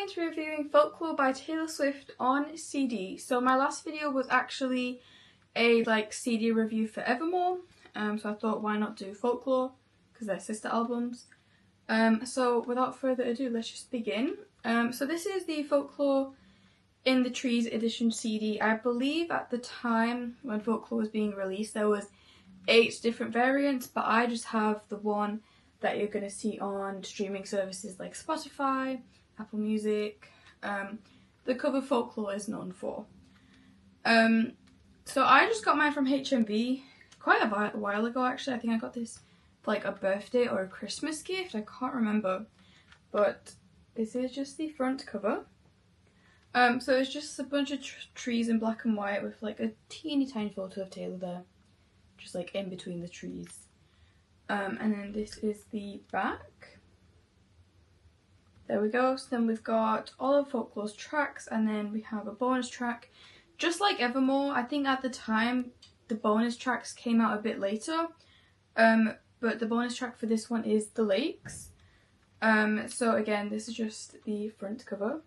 going to be reviewing Folklore by Taylor Swift on CD. So my last video was actually a CD review for Evermore, so I thought why not do Folklore because they're sister albums. So without further ado, let's just begin. So this is the Folklore in the Trees edition CD. I believe at the time when Folklore was being released there was 8 different variants, but I just have the one that you're going to see on streaming services like Spotify, Apple Music. The cover Folklore is known for. So I just got mine from HMV quite a while ago actually. I think I got this for like a birthday or a Christmas gift, I can't remember. But this is just the front cover. So it's just a bunch of trees in black and white with like a teeny tiny photo of Taylor there, just like in between the trees. And then this is the back. There we go. So then we've got all of Folklore's tracks, and then we have a bonus track. Just like Evermore, I think at the time the bonus tracks came out a bit later, but the bonus track for this one is The Lakes. So again, this is just the front cover.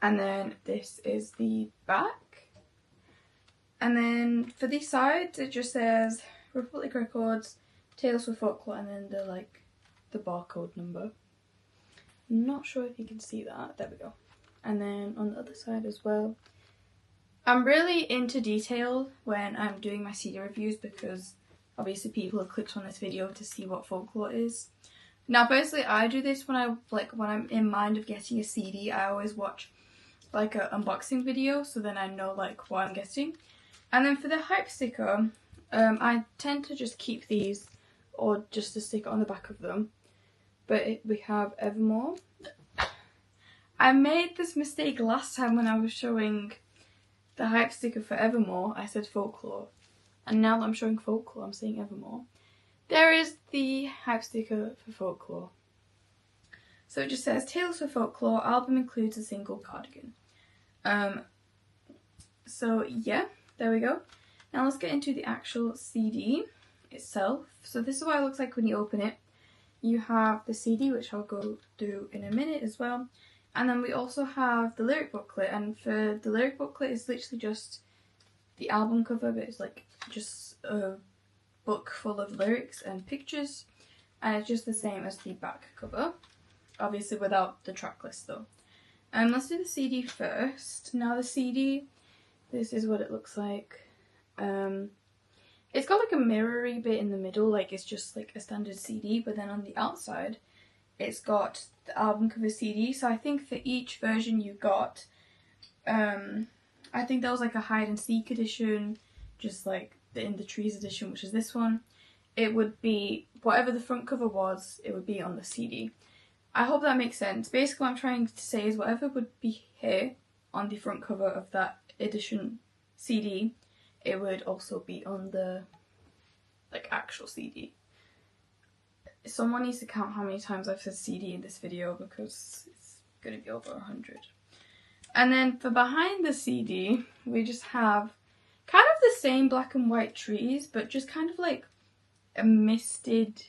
And then this is the back. And then for these sides, it just says Republic Records, Taylor Swift Folklore, and then the barcode number. I'm not sure if you can see that. There we go. And then on the other side as well. I'm really into detail when I'm doing my CD reviews because obviously people have clicked on this video to see what Folklore is. Now personally, I do this when I'm in mind of getting a CD. I always watch like an unboxing video, so then I know like what I'm getting. And then for the hype sticker, I tend to just keep these or just to stick it on the back of them. But we have Evermore. I made this mistake last time when I was showing the hype sticker for Evermore. I said Folklore, and now that I'm showing Folklore, I'm saying Evermore. There is the hype sticker for Folklore. So it just says Taylor Swift Folklore album includes a single Cardigan. So yeah, there we go. Now let's get into the actual CD itself. So this is what it looks like when you open it. You have the CD, which I'll go through in a minute as well. And then we also have the lyric booklet. And for the lyric booklet, it's literally just the album cover, but it's like just a book full of lyrics and pictures. And it's just the same as the back cover. Obviously without the track list though. Let's do the CD first. Now the CD, this is what it looks like. It's got like a mirrory bit in the middle, like it's just like a standard CD, but then on the outside it's got the album cover CD. So I think for each version you got, I think there was like a hide and seek edition, just like the In the Trees edition, which is this one. It would be whatever the front cover was, it would be on the CD. I hope that makes sense. Basically what I'm trying to say is whatever would be here on the front cover of that edition CD, it would also be on the actual CD. Someone needs to count how many times I've said CD in this video because it's going to be over 100. And then for behind the CD, we just have kind of the same black and white trees, but just kind of like a misted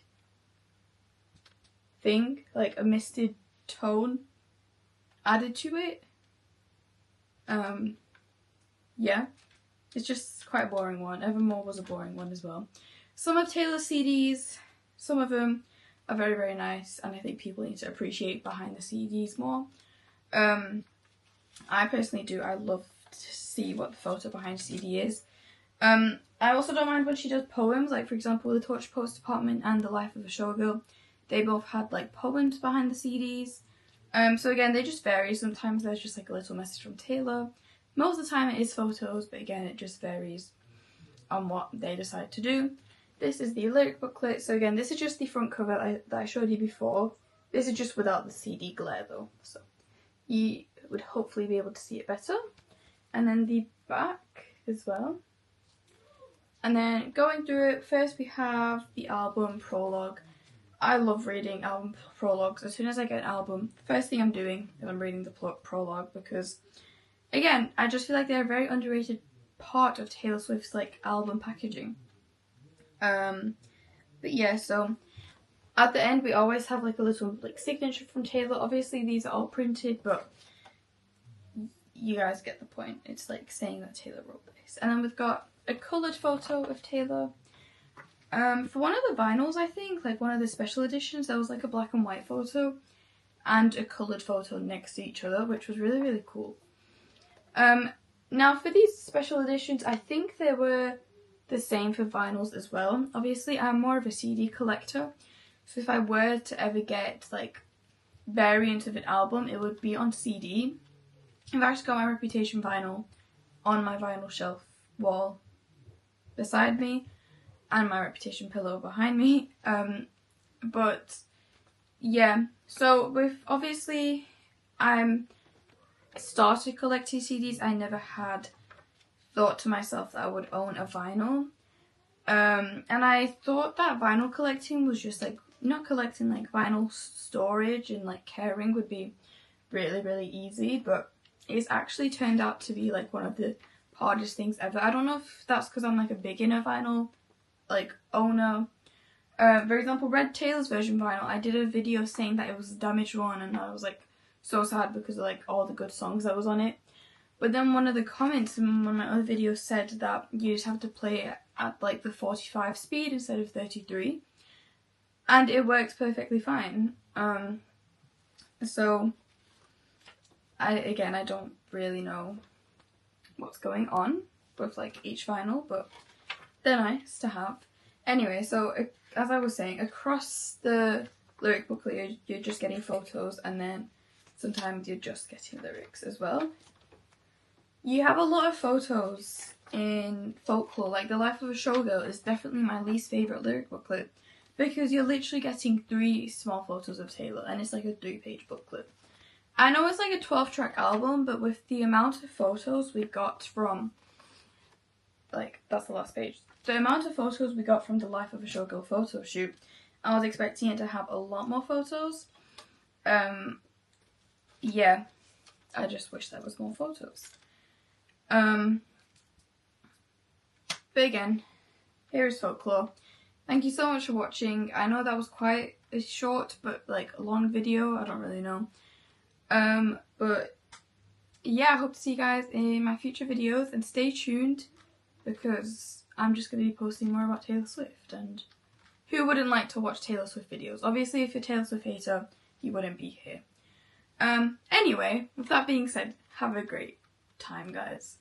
thing, like a misted tone added to it. Yeah, it's just quite a boring one. Evermore was a boring one as well. Some of Taylor's CDs, some of them are very, very nice, and I think people need to appreciate behind the CDs more. I personally do. I love to see what the photo behind CD is. I also don't mind when she does poems, like for example the Torch Post Department and The Life of a Showgirl. They both had like poems behind the CDs. So again, they just vary. Sometimes there's just like a little message from Taylor. Most of the time it is photos, but again it just varies on what they decide to do. This is the lyric booklet. So again, this is just the front cover that I showed you before. This is just without the CD glare though, so you would hopefully be able to see it better. And then the back as well. And then going through it, first we have the album prologue. I love reading album prologues. As soon as I get an album, the first thing I'm doing is I'm reading the prologue because, again, I just feel like they're a very underrated part of Taylor Swift's like album packaging. But yeah, so At the end we always have like a little like signature from Taylor. Obviously these are all printed, but you guys get the point. It's like saying that Taylor wrote this. And then we've got a coloured photo of Taylor. For one of the vinyls, I think, like one of the special editions, there was like a black and white photo and a coloured photo next to each other, which was really, really cool. Now for these special editions, I think they were the same for vinyls as well. Obviously, I'm more of a CD collector, so if I were to ever get like variants of an album, it would be on CD. I've actually got my Reputation vinyl on my vinyl shelf wall beside me and my Reputation pillow behind me. But yeah, so with obviously I'm started collecting CDs. I never had thought to myself that I would own a vinyl. And I thought that vinyl collecting was just like, not collecting like vinyl storage and like caring would be really, really easy, but it's actually turned out to be like one of the hardest things ever. I don't know if that's because I'm like a beginner vinyl like owner. For example, Red Taylor's version vinyl, I did a video saying that it was a damaged one, and I was like so sad because of like all the good songs that was on it. But then one of the comments in one of my other videos said that you just have to play it at like the 45 speed instead of 33, and it works perfectly fine. So I don't really know what's going on with like each vinyl, but they're nice to have. Anyway, so as I was saying, across the lyric booklet you're just getting photos, and then sometimes you're just getting lyrics as well. You have a lot of photos in Folklore. Like The Life of a Showgirl is definitely my least favourite lyric booklet because you're literally getting 3 small photos of Taylor and it's like a 3-page booklet. I know it's like a 12-track album, but with the amount of photos we got from, like, that's the last page. The amount of photos we got from the Life of a Showgirl photo shoot, I was expecting it to have a lot more photos. Yeah, I just wish there was more photos. But again, here is Folklore. Thank you so much for watching. I know that was quite a short but like a long video, I don't really know. But yeah, I hope to see you guys in my future videos, and stay tuned because I'm just going to be posting more about Taylor Swift, and who wouldn't like to watch Taylor Swift videos? Obviously if you're a Taylor Swift hater, you wouldn't be here. Anyway, with that being said, have a great time, guys.